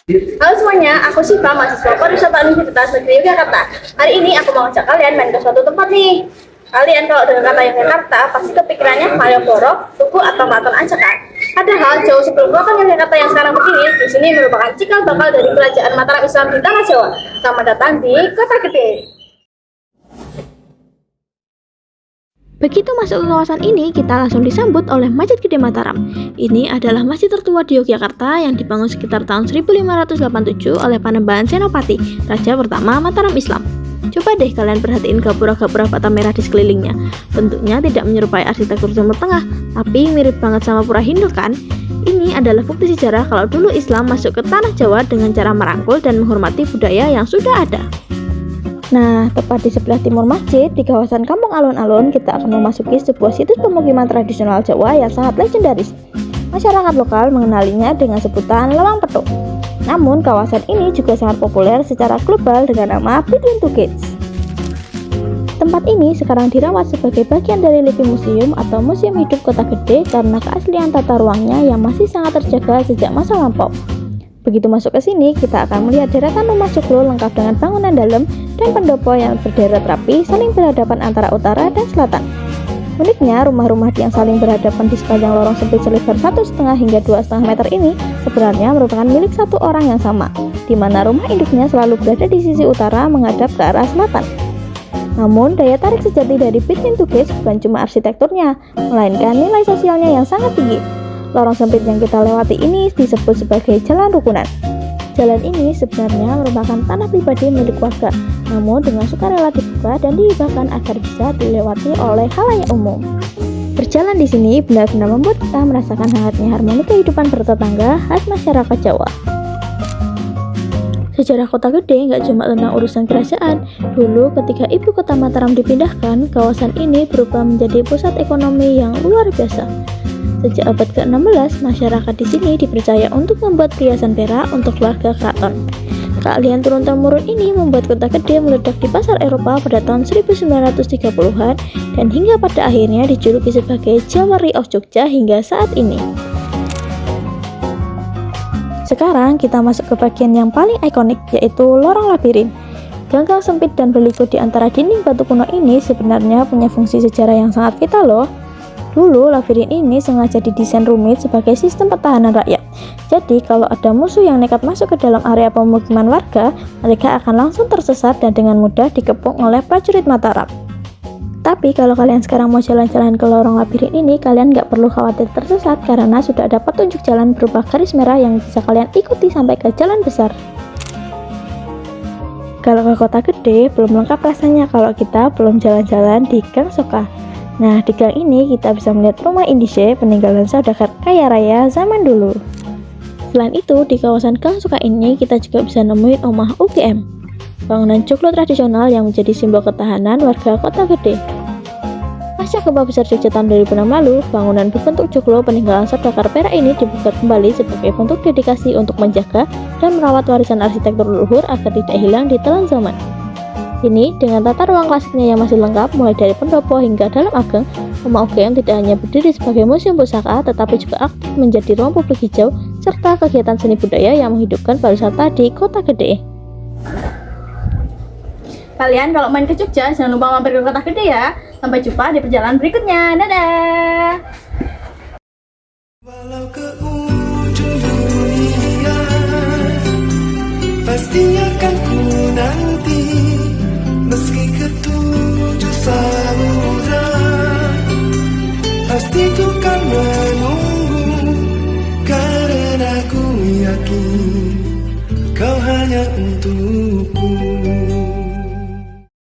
Halo semuanya, aku Siva, mahasiswa pariwisata Universitas Negeri Yogyakarta. Hari ini aku mau ngajak kalian main ke suatu tempat nih. Kalian kalau dengar kata Yogyakarta, pasti kepikirannya Malioboro, Tugu, atau Keraton aja kan? Padahal jauh sebelum kota Yogyakarta yang sekarang berdiri, di sini merupakan cikal bakal dari kerajaan Mataram Islam di Tanah Jawa. Selamat datang di Kota Gede. Begitu masuk ke kawasan ini, kita langsung disambut oleh Masjid Gede Mataram. Ini adalah masjid tertua di Yogyakarta yang dibangun sekitar tahun 1587 oleh Panembahan Senopati, Raja pertama Mataram Islam. Coba deh kalian perhatiin gapura-gapura bata merah di sekelilingnya. Bentuknya tidak menyerupai arsitektur Timur Tengah, tapi mirip banget sama pura Hindu kan? Ini adalah bukti sejarah kalau dulu Islam masuk ke tanah Jawa dengan cara merangkul dan menghormati budaya yang sudah ada. Nah, tepat di sebelah timur masjid, di kawasan Kampung Alun-Alun, kita akan memasuki sebuah situs pemukiman tradisional Jawa yang sangat legendaris. Masyarakat lokal mengenalinya dengan sebutan Lawang Petuk. Namun, kawasan ini juga sangat populer secara global dengan nama Between Two Gates. Tempat ini sekarang dirawat sebagai bagian dari Living Museum atau Museum Hidup Kota Gede karena keaslian tata ruangnya yang masih sangat terjaga sejak masa lampau. Begitu masuk ke sini, kita akan melihat deretan rumah joglo lengkap dengan bangunan dalam dan pendopo yang berderet rapi saling berhadapan antara utara dan selatan. Uniknya, rumah-rumah yang saling berhadapan di sepanjang lorong sempit selebar 1,5 hingga 2,5 meter ini sebenarnya merupakan milik satu orang yang sama, di mana rumah induknya selalu berada di sisi utara menghadap ke arah selatan. Namun, daya tarik sejati dari Between Two Gates bukan cuma arsitekturnya, melainkan nilai sosialnya yang sangat tinggi. Lorong sempit yang kita lewati ini disebut sebagai jalan rukunan. Jalan ini sebenarnya merupakan tanah pribadi milik warga, namun dengan sukarela dibuka dan dihibahkan agar bisa dilewati oleh khalayak umum. Berjalan di sini benar-benar membuat kita merasakan hangatnya harmoni kehidupan bertetangga khas masyarakat Jawa. Sejarah Kota Gede nggak cuma tentang urusan kerajaan. Dulu ketika ibu kota Mataram dipindahkan, kawasan ini berubah menjadi pusat ekonomi yang luar biasa. Sejak abad ke-16, masyarakat di sini dipercaya untuk membuat perhiasan perak untuk keluarga keraton. Keahlian turun-temurun ini membuat Kota Gede meledak di pasar Eropa pada tahun 1930-an dan hingga pada akhirnya dijuluki sebagai Jewelry of Jogja hingga saat ini. Sekarang kita masuk ke bagian yang paling ikonik, yaitu lorong labirin. Ganggang sempit dan berliku di antara dinding batu kuno ini sebenarnya punya fungsi sejarah yang sangat vital loh. Dulu, labirin ini sengaja didesain rumit sebagai sistem pertahanan rakyat. Jadi, kalau ada musuh yang nekat masuk ke dalam area pemukiman warga, mereka akan langsung tersesat dan dengan mudah dikepung oleh prajurit Mataram. Tapi, kalau kalian sekarang mau jalan-jalan ke lorong labirin ini, kalian nggak perlu khawatir tersesat karena sudah ada petunjuk jalan berupa garis merah yang bisa kalian ikuti sampai ke jalan besar. Kalau ke Kota Gede, belum lengkap rasanya kalau kita belum jalan-jalan di Gang Soka. Nah, di gang ini kita bisa melihat rumah Indische peninggalan saudagar kaya raya zaman dulu. Selain itu, di kawasan Gang Soka ini kita juga bisa nemuin Omah UGM, bangunan joglo tradisional yang menjadi simbol ketahanan warga Kota Gede. Pasca gempa besar Jogja tahun 2006 lalu, bangunan berbentuk joglo peninggalan saudagar perak ini dibuka kembali sebagai bentuk dedikasi untuk menjaga dan merawat warisan arsitektur leluhur agar tidak hilang di telan zaman. Ini dengan tata ruang klasiknya yang masih lengkap mulai dari pendopo hingga dalam ageng, Rumah UGM tidak hanya berdiri sebagai museum pusaka tetapi juga aktif menjadi ruang publik hijau serta kegiatan seni budaya yang menghidupkan pariwisata di Kota Gede. Kalian kalau main ke Jogja jangan lupa mampir ke Kota Gede ya. Sampai jumpa di perjalanan berikutnya. Dadah. Walau ke ujung dunia, pasti akan ku nanti. Meski ke tujuh samudra, pasti ku kan menunggu. Karena ku yakin kau hanya untukku.